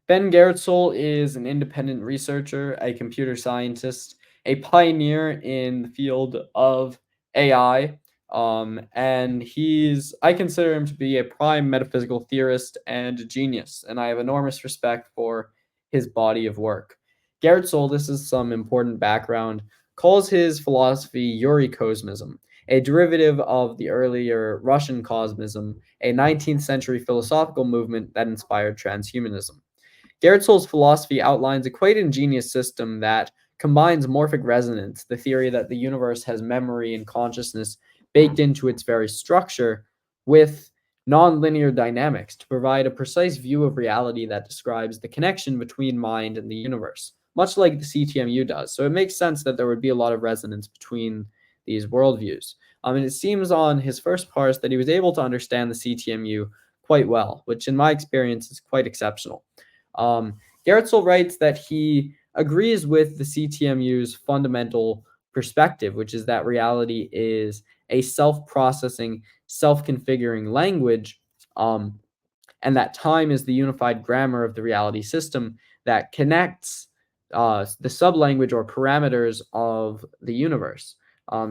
Ben Goertzel is an independent researcher, a computer scientist, a pioneer in the field of AI. And I consider him to be a prime metaphysical theorist and a genius, and I have enormous respect for his body of work. Goertzel, this is some important background, calls his philosophy Yuri Cosmism, a derivative of the earlier Russian cosmism, a 19th century philosophical movement that inspired transhumanism. Goertzel's philosophy outlines a quite ingenious system that combines morphic resonance, the theory that the universe has memory and consciousness baked into its very structure, with nonlinear dynamics to provide a precise view of reality that describes the connection between mind and the universe, much like the CTMU does. So it makes sense that there would be a lot of resonance between these worldviews. And it seems on his first parse that he was able to understand the CTMU quite well, which in my experience is quite exceptional. Goertzel writes that he agrees with the CTMU's fundamental perspective, which is that reality is a self-processing, self-configuring language, and that time is the unified grammar of the reality system that connects the sublanguage or parameters of the universe.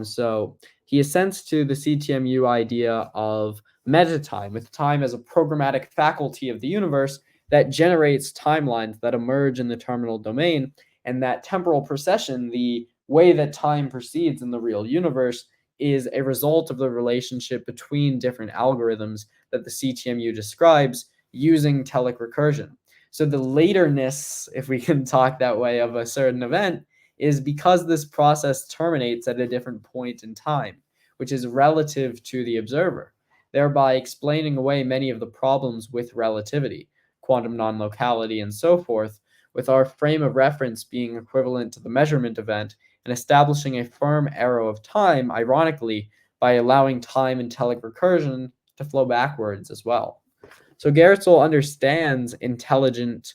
So he assents to the CTMU idea of metatime, with time as a programmatic faculty of the universe that generates timelines that emerge in the terminal domain, and that temporal procession, the way that time proceeds in the real universe, is a result of the relationship between different algorithms that the CTMU describes using telic recursion. So the laterness, if we can talk that way, of a certain event is because this process terminates at a different point in time, which is relative to the observer, thereby explaining away many of the problems with relativity, quantum non-locality, and so forth, with our frame of reference being equivalent to the measurement event and establishing a firm arrow of time, ironically, by allowing time and telic recursion to flow backwards as well. So Goertzel understands intelligent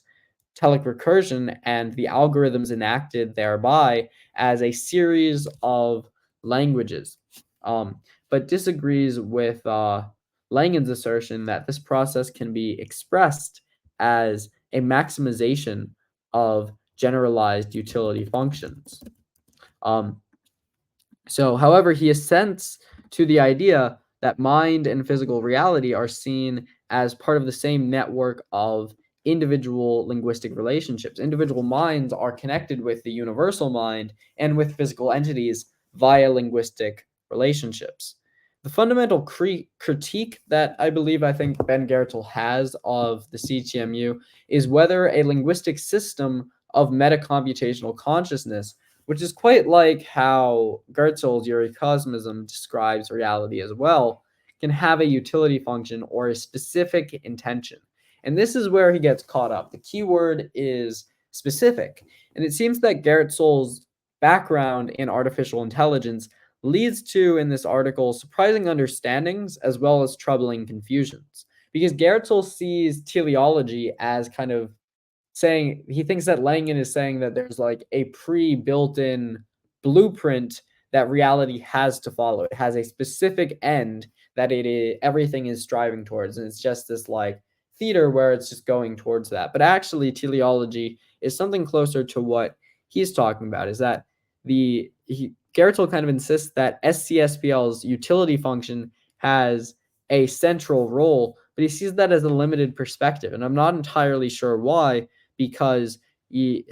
telic recursion and the algorithms enacted thereby as a series of languages, but disagrees with Langan's assertion that this process can be expressed as a maximization of generalized utility functions. However, he assents to the idea that mind and physical reality are seen as part of the same network of individual linguistic relationships. Individual minds are connected with the universal mind and with physical entities via linguistic relationships. The fundamental critique that I think Ben Goertzel has of the CTMU is whether a linguistic system of metacomputational consciousness, which is quite like how Goertzel's Eurocosmism describes reality as well, can have a utility function or a specific intention. And this is where he gets caught up. The key word is specific. And it seems that Goertzel's background in artificial intelligence leads to, in this article, surprising understandings as well as troubling confusions. Because Goertzel sees teleology as kind of saying, he thinks that Langan is saying that there's like a pre-built-in blueprint that reality has to follow. It has a specific end that everything is striving towards, and it's just this like theater where it's just going towards that. But actually, teleology is something closer to what he's talking about. Is that Goertzel kind of insists that SCSPL's utility function has a central role, but he sees that as a limited perspective, and I'm not entirely sure why, because he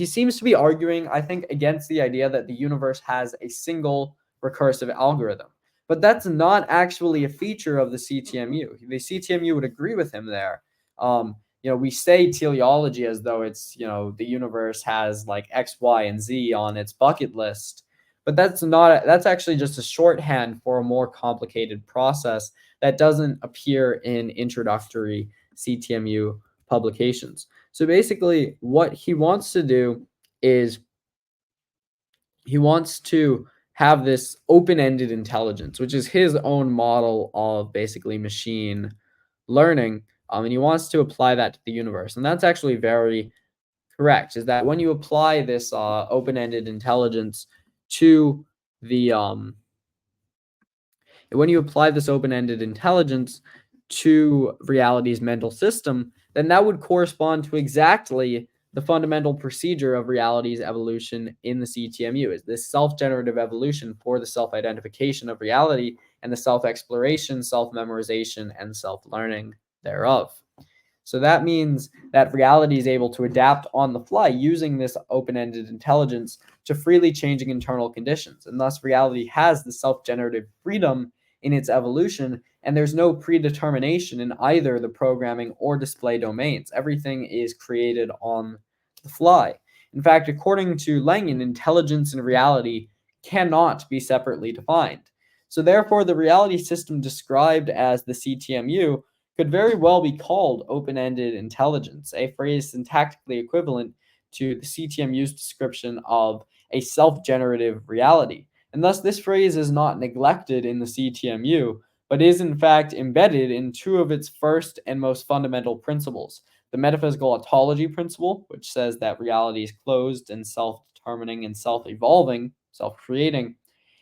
seems to be arguing, I think, against the idea that the universe has a single recursive algorithm. But that's not actually a feature of the CTMU. The CTMU would agree with him there. We say teleology as though it's, the universe has like X, Y, and Z on its bucket list. But that's actually just a shorthand for a more complicated process that doesn't appear in introductory CTMU publications. So basically, what he wants to do is he wants to have this open-ended intelligence, which is his own model of basically machine learning, and he wants to apply that to the universe. And that's actually very correct, is that when you apply this open-ended intelligence to the reality's mental system, then that would correspond to exactly the fundamental procedure of reality's evolution in the CTMU, is this self-generative evolution for the self-identification of reality and the self-exploration, self-memorization, and self-learning thereof. So that means that reality is able to adapt on the fly using this open-ended intelligence to freely changing internal conditions. And thus reality has the self-generative freedom in its evolution, and there's no predetermination in either the programming or display domains. Everything is created on the fly. In fact, according to Langan, intelligence and reality cannot be separately defined. So therefore, the reality system described as the CTMU could very well be called open-ended intelligence, a phrase syntactically equivalent to the CTMU's description of a self-generative reality. And thus this phrase is not neglected in the CTMU, but is in fact embedded in two of its first and most fundamental principles: the metaphysical ontology principle, which says that reality is closed and self-determining and self-evolving, self-creating,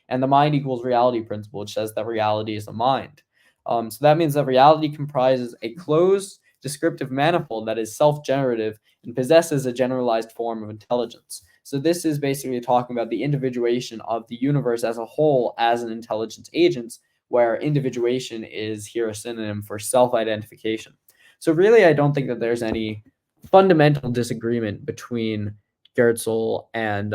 and the mind equals reality principle, which says that reality is a mind. So that means that reality comprises a closed descriptive manifold that is self-generative and possesses a generalized form of intelligence. So this is basically talking about the individuation of the universe as a whole as an intelligence agent, where individuation is here a synonym for self-identification. So really, I don't think that there's any fundamental disagreement between Goertzel and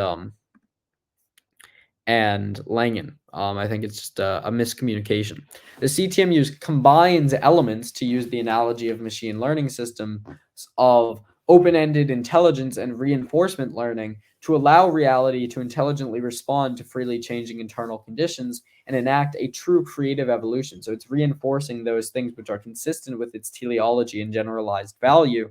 Langan. I think it's just a miscommunication. The CTMU combines elements, to use the analogy of machine learning systems, of open-ended intelligence and reinforcement learning to allow reality to intelligently respond to freely changing internal conditions and enact a true creative evolution. So it's reinforcing those things which are consistent with its teleology and generalized value,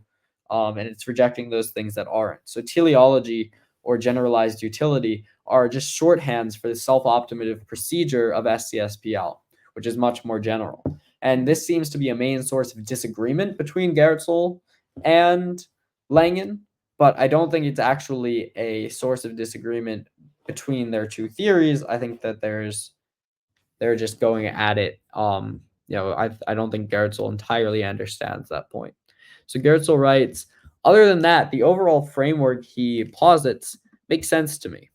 and it's rejecting those things that aren't. So teleology, or generalized utility, are just shorthands for the self-optimative procedure of SCSPL, which is much more general. And this seems to be a main source of disagreement between Goertzel and Langan, but I don't think it's actually a source of disagreement between their two theories. I think that they're just going at it. I don't think Goertzel entirely understands that point. So Goertzel writes, other than that, the overall framework he posits makes sense to me.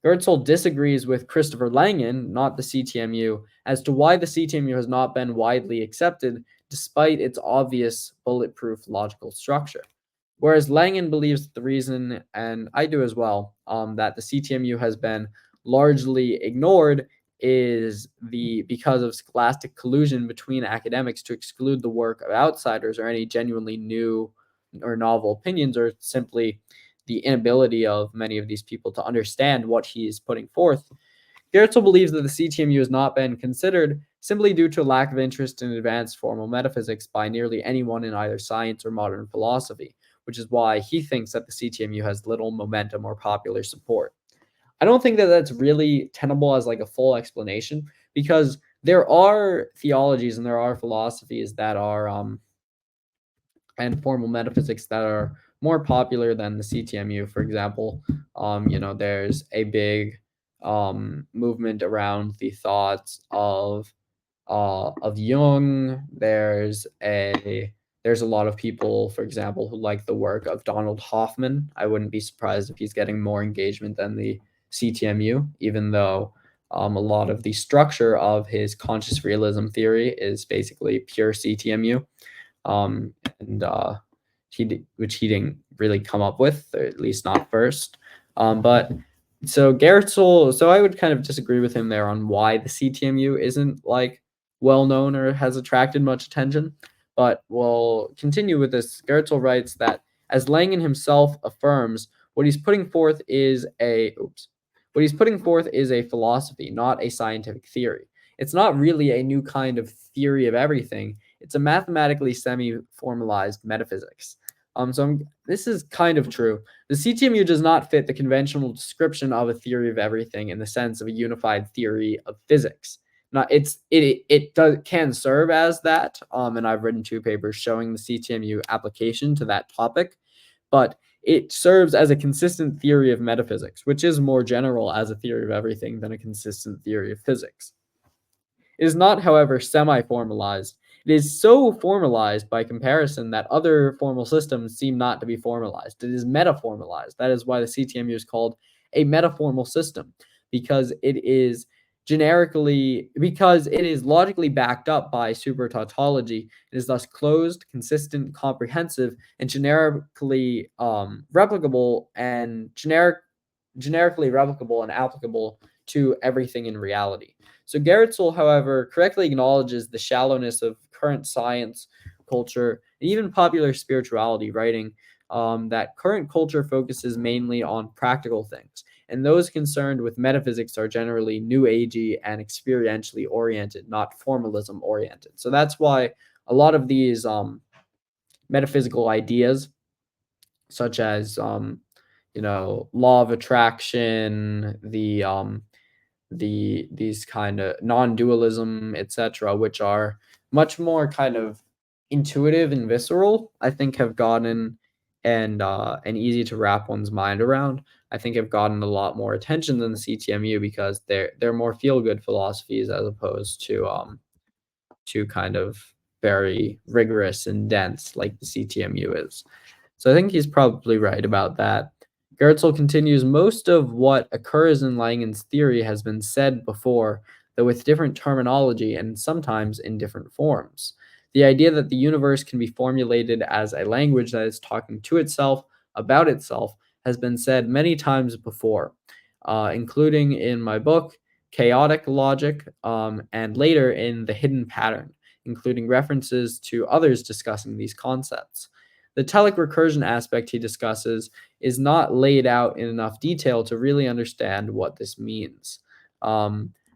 Goertzel disagrees with Christopher Langan, not the CTMU, as to why the CTMU has not been widely accepted despite its obvious bulletproof logical structure. Whereas Langan believes the reason, and I do as well, that the CTMU has been largely ignored is because of scholastic collusion between academics to exclude the work of outsiders or any genuinely new or novel opinions, or simply the inability of many of these people to understand what he is putting forth. Goertzel believes that the CTMU has not been considered simply due to a lack of interest in advanced formal metaphysics by nearly anyone in either science or modern philosophy, which is why he thinks that the CTMU has little momentum or popular support. I don't think that that's really tenable as like a full explanation, because there are theologies and there are philosophies that are and formal metaphysics that are more popular than the CTMU. For example, there's a big movement around the thoughts of Jung. There's a lot of people, for example, who like the work of Donald Hoffman. I wouldn't be surprised if he's getting more engagement than the CTMU, even though a lot of the structure of his conscious realism theory is basically pure CTMU. Which he didn't really come up with, or at least not first. But so Goertzel, so I would kind of disagree with him there on why the CTMU isn't like well known or has attracted much attention. But we'll continue with this. Goertzel writes that, as Langan himself affirms, what he's putting forth is a philosophy, not a scientific theory. It's not really a new kind of theory of everything. It's a mathematically semi-formalized metaphysics. This is kind of true. The CTMU does not fit the conventional description of a theory of everything in the sense of a unified theory of physics. Can serve as that, and I've written 2 papers showing the CTMU application to that topic, but it serves as a consistent theory of metaphysics, which is more general as a theory of everything than a consistent theory of physics. It is not, however, semi-formalized, It is so formalized by comparison that other formal systems seem not to be formalized. It is metaformalized. That is why the CTMU is called a metaformal system, because because it is logically backed up by super tautology. It is thus closed, consistent, comprehensive, and generically replicable and generically replicable and applicable to everything in reality. So Goertzel, however, correctly acknowledges the shallowness of current science, culture, and even popular spirituality, writing that current culture focuses mainly on practical things, and those concerned with metaphysics are generally new agey and experientially oriented, not formalism oriented. So that's why a lot of these metaphysical ideas, such as law of attraction, these kind of non-dualism, etc., which are much more kind of intuitive and visceral, I think have gotten and easy to wrap one's mind around. I think have gotten a lot more attention than the CTMU because they're more feel-good philosophies as opposed to kind of very rigorous and dense like the CTMU is. So I think he's probably right about that. Goertzel continues, most of what occurs in Langan's theory has been said before, though with different terminology and sometimes in different forms. The idea that the universe can be formulated as a language that is talking to itself, about itself, has been said many times before, including in my book, Chaotic Logic, and later in The Hidden Pattern, including references to others discussing these concepts. The telic recursion aspect he discusses is not laid out in enough detail to really understand what this means.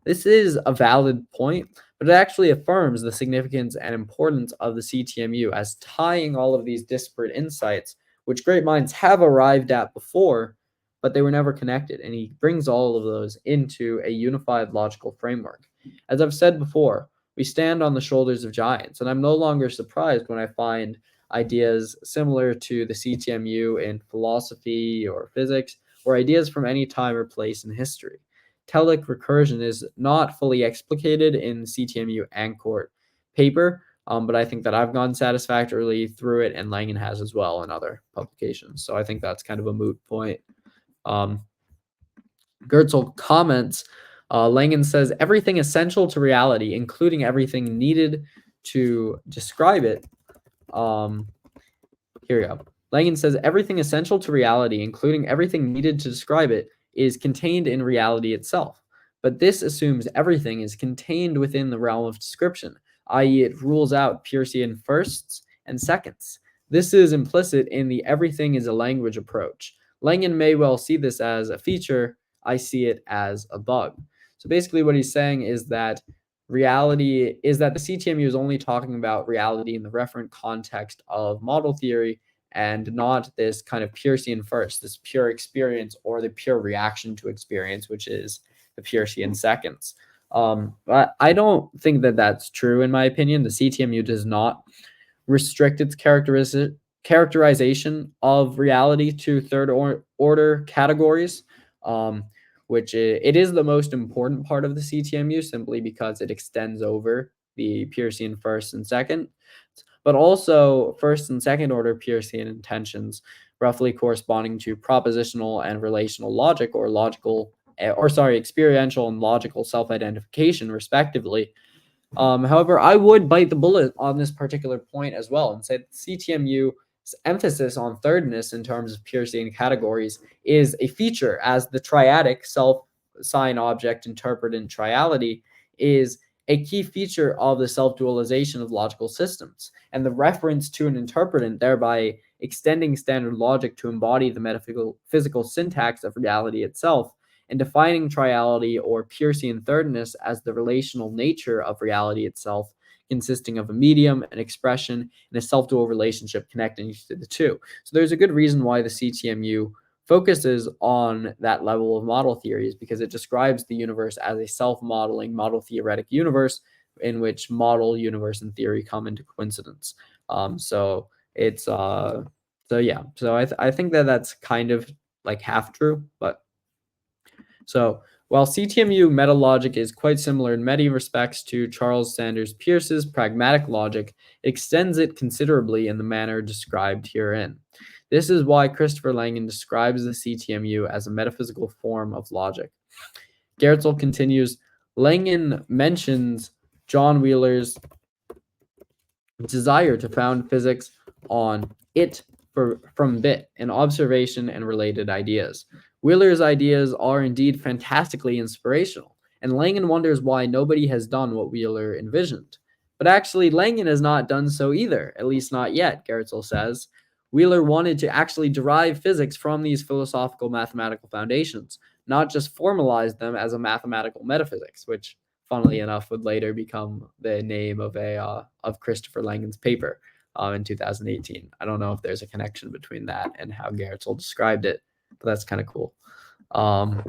This is a valid point, but it actually affirms the significance and importance of the CTMU as tying all of these disparate insights, which great minds have arrived at before, but they were never connected. And he brings all of those into a unified logical framework. As I've said before, we stand on the shoulders of giants, and I'm no longer surprised when I find ideas similar to the CTMU in philosophy or physics, or ideas from any time or place in history. Telic recursion is not fully explicated in the CTMU Ancourt paper, but I think that I've gone satisfactorily through it, and Langan has as well in other publications. So I think that's kind of a moot point. Goertzel comments, Langan says, everything essential to reality, including everything needed to describe it, here we go. Langan says everything essential to reality, including everything needed to describe it, is contained in reality itself. But this assumes everything is contained within the realm of description, i.e., it rules out Peircean firsts and seconds. This is implicit in the everything is a language approach. Langan may well see this as a feature. I see it as a bug. So basically, what he's saying is that reality is that the CTMU is only talking about reality in the referent context of model theory and not this kind of Peircean first, this pure experience or the pure reaction to experience, which is the Peircean seconds. But I don't think that that's true, in my opinion. The CTMU does not restrict its characterization of reality to third order categories, which it is the most important part of the CTMU simply because it extends over the Peircean first and second, but also first and second order Peircean intentions, roughly corresponding to propositional and relational logic or experiential and logical self-identification, respectively. However, I would bite the bullet on this particular point as well and say that CTMU's emphasis on thirdness in terms of Peircean categories is a feature, as the triadic self-sign object interpretant triality is a key feature of the self-dualization of logical systems, and the reference to an interpretant thereby extending standard logic to embody the metaphysical syntax of reality itself, and defining triality or Peircean thirdness as the relational nature of reality itself, consisting of a medium, an expression, and a self-dual relationship connecting to the two. So there's a good reason why the CTMU focuses on that level of model theories, because it describes the universe as a self-modeling model-theoretic universe in which model, universe, and theory come into coincidence. So I think that that's kind of like half true, but so While CTMU metalogic is quite similar in many respects to Charles Sanders Peirce's pragmatic logic, it extends it considerably in the manner described herein. This is why Christopher Langan describes the CTMU as a metaphysical form of logic. Goertzel continues, Langan mentions John Wheeler's desire to found physics on it from bit and observation and related ideas. Wheeler's ideas are indeed fantastically inspirational, and Langan wonders why nobody has done what Wheeler envisioned. But actually, Langan has not done so either, at least not yet, Goertzel says. Wheeler wanted to actually derive physics from these philosophical mathematical foundations, not just formalize them as a mathematical metaphysics, which funnily enough, would later become the name of Christopher Langan's paper in 2018. I don't know if there's a connection between that and how Goertzel described it, but that's kind of cool. I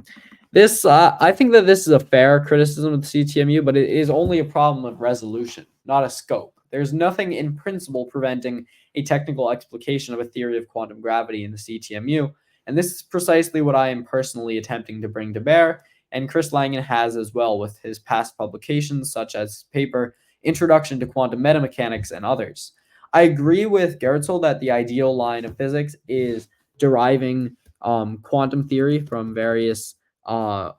think that this is a fair criticism of the CTMU, but it is only a problem of resolution, not a scope. There's nothing in principle preventing a technical explication of a theory of quantum gravity in the CTMU, and this is precisely what I am personally attempting to bring to bear, and Chris Langan has as well with his past publications, such as his paper, Introduction to Quantum Metamechanics, and others. I agree with Goertzel that the ideal line of physics is deriving quantum theory from various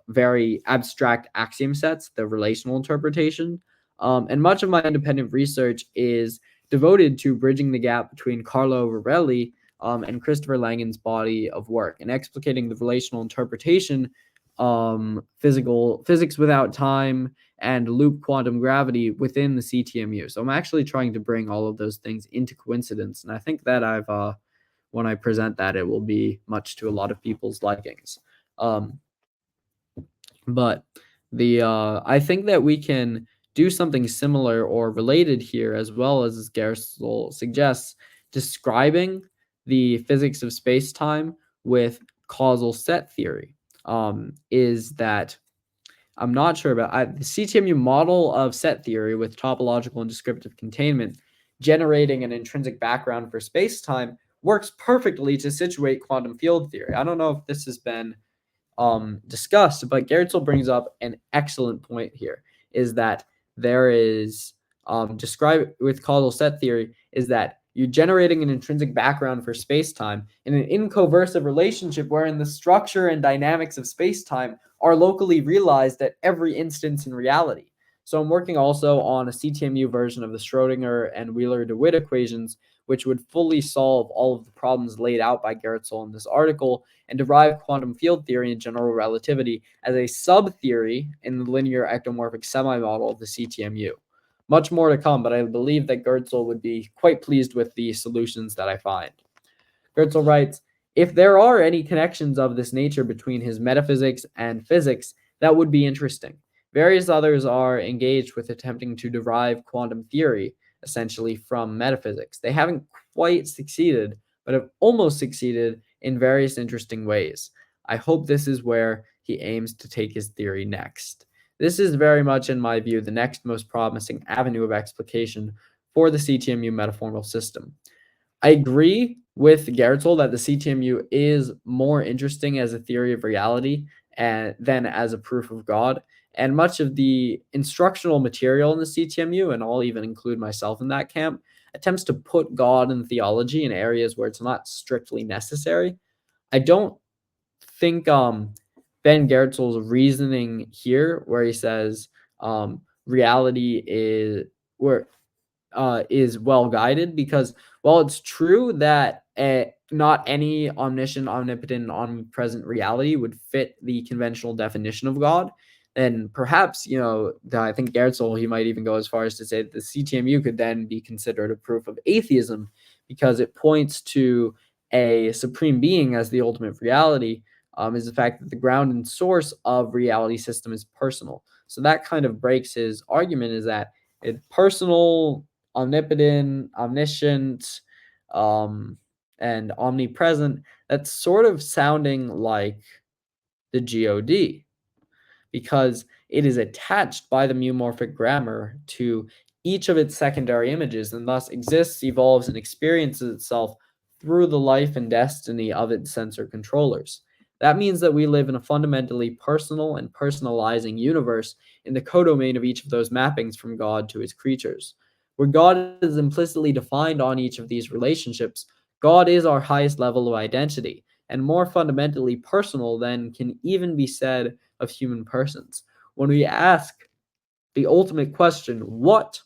very abstract axiom sets, the relational interpretation. And much of my independent research is devoted to bridging the gap between Carlo Rovelli and Christopher Langan's body of work and explicating the relational interpretation, physics without time, and loop quantum gravity within the CTMU. So I'm actually trying to bring all of those things into coincidence, and I think that when I present that, it will be much to a lot of people's likings. But I think that we can do something similar or related here, as well as Goertzel suggests, describing the physics of space-time with causal set theory. Is that I'm not sure about the CTMU model of set theory with topological and descriptive containment, generating an intrinsic background for space-time, works perfectly to situate quantum field theory. I don't know if this has been discussed, but Goertzel brings up an excellent point here, is that there is described with causal set theory is that you're generating an intrinsic background for space-time in an incoercive relationship wherein the structure and dynamics of space-time are locally realized at every instance in reality. So I'm working also on a CTMU version of the Schrödinger and Wheeler-DeWitt equations, which would fully solve all of the problems laid out by Goertzel in this article and derive quantum field theory and general relativity as a sub-theory in the linear ectomorphic semi-model of the CTMU. Much more to come, but I believe that Goertzel would be quite pleased with the solutions that I find. Goertzel writes, if there are any connections of this nature between his metaphysics and physics, that would be interesting. Various others are engaged with attempting to derive quantum theory, essentially from metaphysics. They haven't quite succeeded, but have almost succeeded in various interesting ways. I hope this is where he aims to take his theory next. This is very much, in my view, the next most promising avenue of explication for the CTMU metaformal system. I agree with Goertzel that the CTMU is more interesting as a theory of reality than as a proof of God. And much of the instructional material in the CTMU, and I'll even include myself in that camp, attempts to put God and theology in areas where it's not strictly necessary. I don't think Ben Goertzel's reasoning here, where he says reality is well guided, because while it's true that not any omniscient, omnipotent, and omnipresent reality would fit the conventional definition of God, then perhaps, I think Goertzel, he might even go as far as to say that the CTMU could then be considered a proof of atheism, because it points to a supreme being as the ultimate reality, is the fact that the ground and source of reality system is personal. So that kind of breaks his argument, is that it's personal, omnipotent, omniscient, and omnipresent. That's sort of sounding like the God, because it is attached by the mumorphic grammar to each of its secondary images, and thus exists, evolves, and experiences itself through the life and destiny of its sensor controllers. That means that we live in a fundamentally personal and personalizing universe in the codomain of each of those mappings from God to his creatures. Where God is implicitly defined on each of these relationships, God is our highest level of identity, and more fundamentally personal than can even be said of human persons. When we ask the ultimate question, what,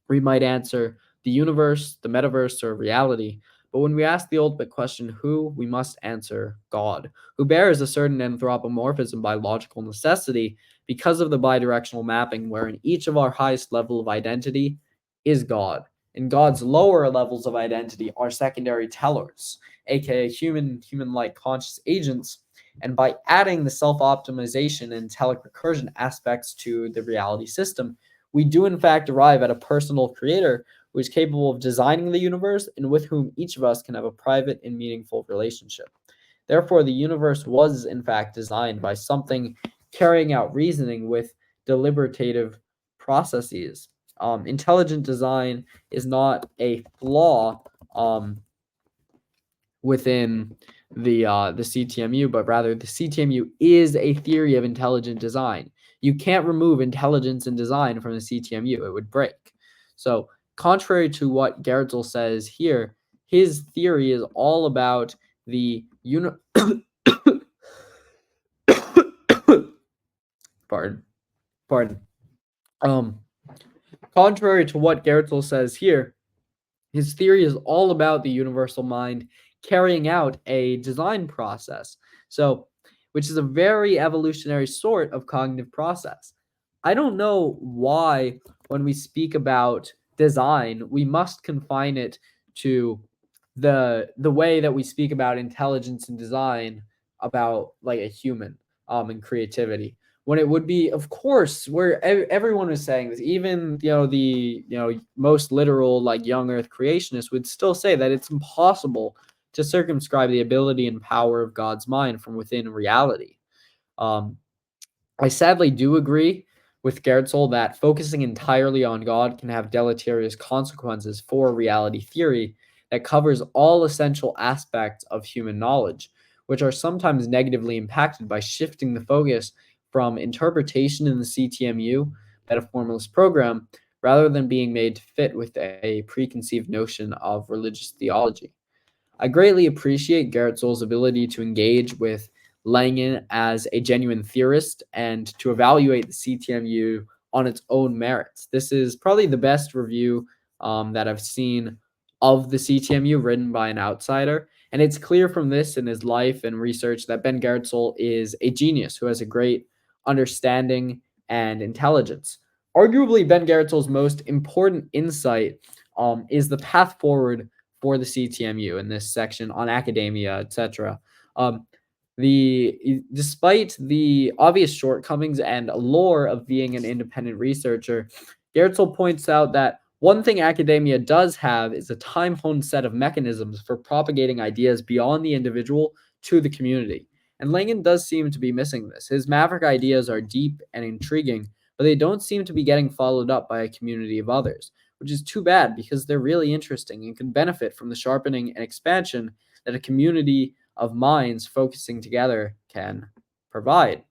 we might answer the universe, the metaverse, or reality. But when we ask the ultimate question, who, we must answer God, who bears a certain anthropomorphism by logical necessity because of the bidirectional mapping wherein each of our highest level of identity is God. And God's lower levels of identity are secondary tellers, aka human-like conscious agents. And by adding the self-optimization and telic recursion aspects to the reality system, we do in fact arrive at a personal creator who is capable of designing the universe and with whom each of us can have a private and meaningful relationship. Therefore, the universe was in fact designed by something carrying out reasoning with deliberative processes. Intelligent design is not a flaw within the CTMU, but rather the CTMU is a theory of intelligent design. You can't remove intelligence and design from the CTMU; it would break. So, contrary to what Goertzel says here, his theory is all about the pardon, pardon. Contrary to what Goertzel says here, his theory is all about the universal mind carrying out a design process. So, which is a very evolutionary sort of cognitive process. I don't know why, when we speak about design, we must confine it to the way that we speak about intelligence and design about like a human and creativity, when it would be, of course, where everyone was saying this, even the most literal like young earth creationists would still say that it's impossible to circumscribe the ability and power of God's mind from within reality. um, I sadly do agree with Goertzel that focusing entirely on God can have deleterious consequences for reality theory that covers all essential aspects of human knowledge, which are sometimes negatively impacted by shifting the focus from interpretation in the CTMU metaformalist program rather than being made to fit with a preconceived notion of religious theology. I greatly appreciate Goertzel's ability to engage with Langan as a genuine theorist and to evaluate the CTMU on its own merits. This is probably the best review that I've seen of the CTMU written by an outsider. And it's clear from this in his life and research that Ben Goertzel is a genius who has a great understanding and intelligence. Arguably, Ben Goertzel's most important insight is the path forward for the CTMU in this section on academia, etc. Despite the obvious shortcomings and allure of being an independent researcher, Goertzel points out that one thing academia does have is a time-honed set of mechanisms for propagating ideas beyond the individual to the community. And Langan does seem to be missing this. His maverick ideas are deep and intriguing, but they don't seem to be getting followed up by a community of others, which is too bad because they're really interesting and can benefit from the sharpening and expansion that a community of minds focusing together can provide.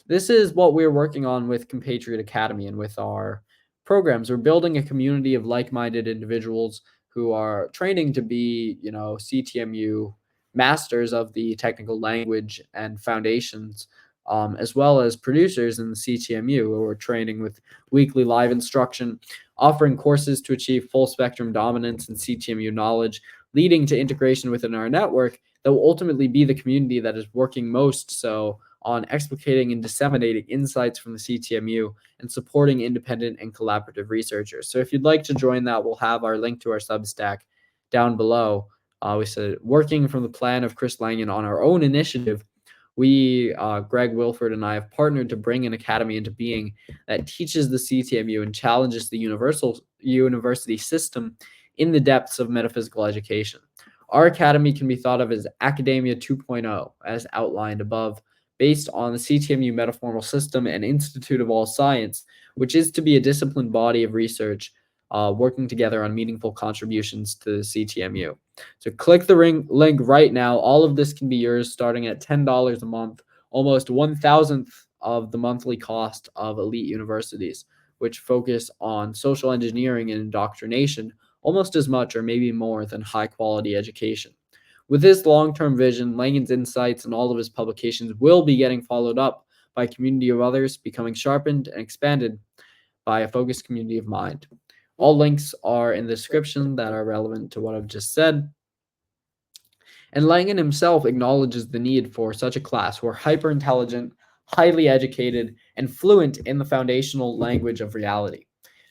This is what we're working on with Compatriot Academy and with our programs. We're building a community of like-minded individuals who are training to be, CTMU masters of the technical language and foundations, as well as producers in the CTMU who are training with weekly live instruction, offering courses to achieve full spectrum dominance in CTMU knowledge, leading to integration within our network that will ultimately be the community that is working most so on explicating and disseminating insights from the CTMU and supporting independent and collaborative researchers. So if you'd like to join that, we'll have our link to our Substack down below. We said working from the plan of Chris Langan on our own initiative, we, Greg Wilford and I, have partnered to bring an academy into being that teaches the CTMU and challenges the university system in the depths of metaphysical education. Our academy can be thought of as Academia 2.0, as outlined above, based on the CTMU metaformal system and Institute of All Science, which is to be a disciplined body of research working together on meaningful contributions to the CTMU. So click the link right now. All of this can be yours starting at $10 a month, almost 1,000th of the monthly cost of elite universities, which focus on social engineering and indoctrination almost as much or maybe more than high quality education. With this long term vision, Langan's insights and all of his publications will be getting followed up by a community of others, becoming sharpened and expanded by a focused community of mind. All links are in the description that are relevant to what I've just said. And Langan himself acknowledges the need for such a class who are hyper intelligent, highly educated, and fluent in the foundational language of reality,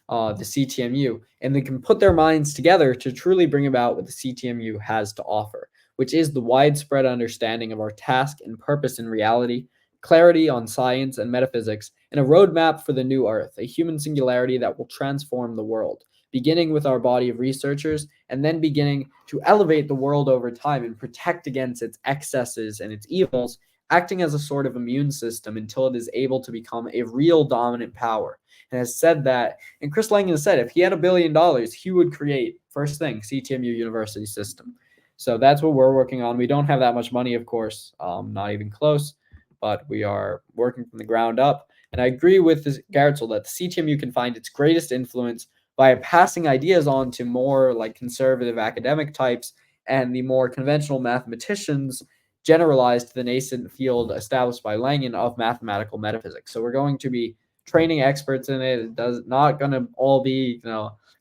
the CTMU, and they can put their minds together to truly bring about what the CTMU has to offer, which is the widespread understanding of our task and purpose in reality, clarity on science and metaphysics, and a roadmap for the new Earth, a human singularity that will transform the world, beginning with our body of researchers and then beginning to elevate the world over time and protect against its excesses and its evils, acting as a sort of immune system until it is able to become a real dominant power. And has said that, and Chris Langan said if he had $1 billion, he would create, first thing, CTMU university system. So that's what we're working on. We don't have that much money, of course, not even close, but we are working from the ground up. And I agree with Goertzel that the CTMU can find its greatest influence by passing ideas on to more like conservative academic types and the more conventional mathematicians generalized to the nascent field established by Langan of mathematical metaphysics. So we're going to be training experts in it. It does not going to all be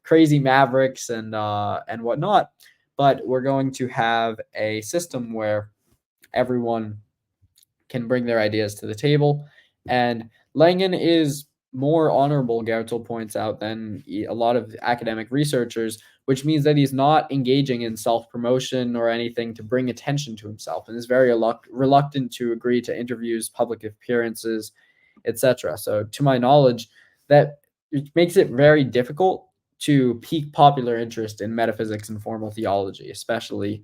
crazy mavericks and whatnot, but we're going to have a system where everyone can bring their ideas to the table. And Langan is more honorable, Goertzel points out, than a lot of academic researchers, which means that he's not engaging in self-promotion or anything to bring attention to himself, and is very reluctant to agree to interviews, public appearances, etc. So to my knowledge, that it makes it very difficult to pique popular interest in metaphysics and formal theology, especially.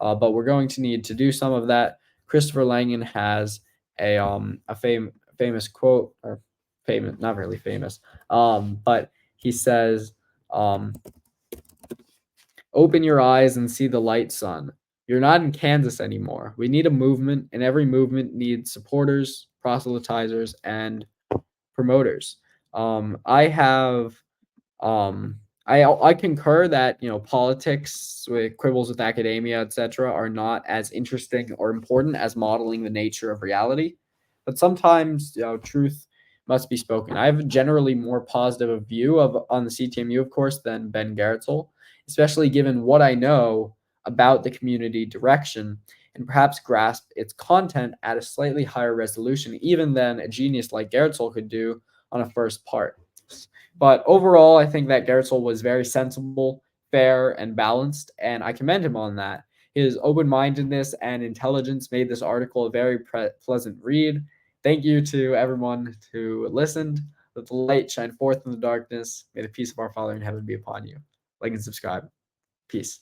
But we're going to need to do some of that. Christopher Langan has a famous quote, or famous, not really famous, but he says, "Open your eyes and see the light, son. You're not in Kansas anymore. We need a movement, and every movement needs supporters, proselytizers, and promoters." I have I concur that politics with quibbles with academia, etc., are not as interesting or important as modeling the nature of reality. But sometimes truth must be spoken. I have a generally more positive view on the CTMU, of course, than Ben Goertzel, especially given what I know about the community direction and perhaps grasp its content at a slightly higher resolution, even than a genius like Goertzel could do on a first part. But overall, I think that Goertzel was very sensible, fair, and balanced, and I commend him on that. His open-mindedness and intelligence made this article a very pleasant read. Thank you to everyone who listened. Let the light shine forth in the darkness. May the peace of our Father in heaven be upon you. Like and subscribe. Peace.